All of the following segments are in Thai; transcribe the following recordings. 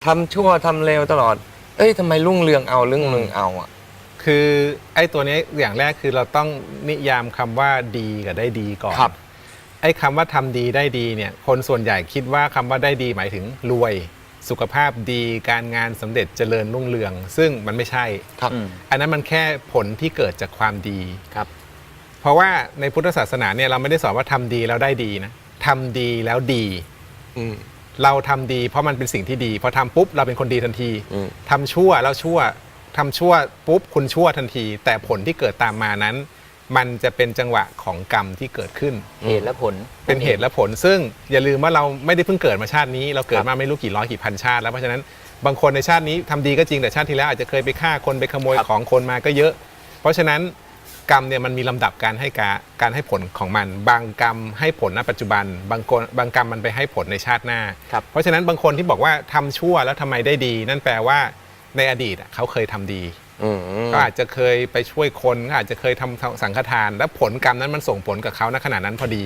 ทำชั่วทำเลวตลอดเอ้ยทำไมรุ่งเรืองเอาเรื่องมึงเอาอ่ะคือไอ้ตัวนี้อย่างแรกคือเราต้องนิยามคำว่าดีกับได้ดีก่อนไอ้คำว่าทำดีได้ดีเนี่ยคนส่วนใหญ่คิดว่าคำว่าได้ดีหมายถึงรวยสุขภาพดีการงานสำเร็จเจริญรุ่งเรืองซึ่งมันไม่ใช่ครับอันนั้นมันแค่ผลที่เกิดจากความดีครับเพราะว่าในพุทธศาสนาเนี่ยเราไม่ได้สอนว่าทำดีแล้วได้ดีนะทำดีแล้วดีเราทำดีเพราะมันเป็นสิ่งที่ดีพอทำปุ๊บเราเป็นคนดีทันทีทำชั่วแล้วชั่วทำชั่วปุ๊บคุณชั่วทันทีแต่ผลที่เกิดตามมานั้นมันจะเป็นจังหวะของกรรมที่เกิดขึ้นเหตุและผลเป็นเหตุและผลซึ่งอย่าลืมว่าเราไม่ได้เพิ่งเกิดมาชาตินี้เราเกิดมาไม่รู้กี่ร้อยกี่พันชาติแล้วเพราะฉะนั้นบางคนในชาตินี้ทำดีก็จริงแต่ชาติที่แล้วอาจจะเคยไปฆ่าคนไปขโมยของคนมาก็เยอะเพราะฉะนั้นกรรมเนี่ยมันมีลำดับการให้ผลของมันบางกรรมให้ผลณปัจจุบันบางกรรมมันไปให้ผลในชาติหน้าเพราะฉะนั้นบางคนที่บอกว่าทำชั่วแล้วทำไมได้ดีนั่นแปลว่าในอดีตเขาเคยทำดีก็อาจจะเคยไปช่วยคนก็อาจจะเคยทำสังฆทานและผลกรรมนั้นมันส่งผลกับเขาณขณะนั้นพอดี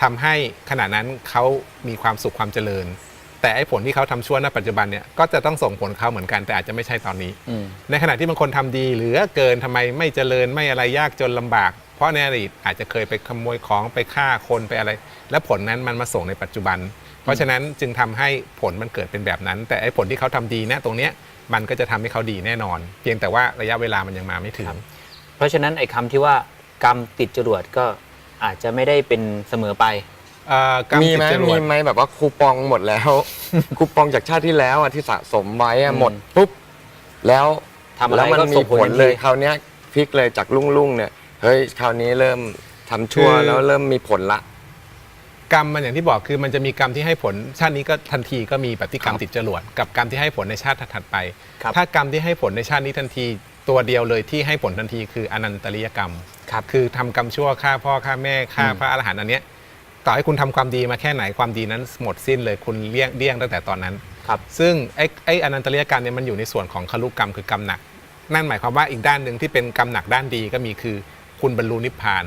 ทำให้ขณะนั้นเขามีความสุขความเจริญแต่ไอ้ผลที่เขาทำชั่วณปัจจุบันเนี่ยก็จะต้องส่งผลเขาเหมือนกันแต่อาจจะไม่ใช่ตอนนี้ในขณะที่บางคนทำดีเหลือเกินทำไมไม่เจริญไม่อะไรยากจนลำบากเพราะในอดีตอาจจะเคยไปขโมยของไปฆ่าคนไปอะไรและผลนั้นมันมาส่งในปัจจุบันเพราะฉะนั้นจึงทำให้ผลมันเกิดเป็นแบบนั้นแต่ไอ้ผลที่เขาทำดีนะตรงเนี้ยมันก็จะทำให้เขาดีแน่นอนเพียงแต่ว่าระยะเวลามันยังมาไม่ถึงเพราะฉะนั้นไอ้คำที่ว่ากรรมติดจรวดก็อาจจะไม่ได้เป็นเสมอไปมีไหมแบบว่าคูปองหมดแล้วคูปองจากชาติที่แล้วที่สะสมไว้หมดปุ๊บแล้วมันมีผลเลยคราวนี้พลิกเลยจากลุ่งเนี่ยเฮ้ยคราวนี้เริ่มทำชั่วแล้วเริ่มมีผลละกรรมมันอย่างที่บอกคือมันจะมีกรรมที่ให้ผลชาตินี้ก็ทันทีก็มีแบบที่กรรมติดจรวดกับกรรมที่ให้ผลในชาติถัดไปถ้ากรรมที่ให้ผลในชาตินี้ทันทีตัวเดียวเลยที่ให้ผลทันทีคืออนันตริยกรรมคือทำกรรมชั่วฆ่าพ่อฆ่าแม่ฆ่าพระอรหันต์อันเนี้ยต่อให้คุณทำความดีมาแค่ไหนความดีนั้นหมดสิ้นเลยคุณเลี่ยงตั้งแต่ตอนนั้นซึ่งไอ้อนันตริยกรรมเนี่ยมันอยู่ในส่วนของคลุกรรมคือกรรมหนักนั่นหมายความว่าอีกด้านหนึ่งที่เป็นกรรมหนักด้านดีก็มีคือคุณบรรลุนิพพาน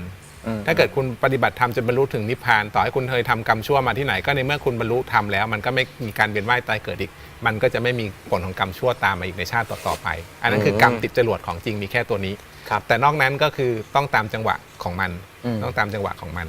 ถ้าเกิดคุณปฏิบัติธรรมจนบรรลุถึงนิพพานต่อให้คุณเคยทำกรรมชั่วมาที่ไหนก็ในเมื่อคุณบรรลุธรรมแล้วมันก็ไม่มีการเวียนว่ายตายเกิดอีกมันก็จะไม่มีผลของกรรมชั่วตามมาอีกในชาติต่อไปอันนั้นคือกรรมติดจรวดของจริงมีแค่ตัวนี้แต่นอกนั้นก็คือต้องตามจังหวะของมันต้องตามจังหวะของมัน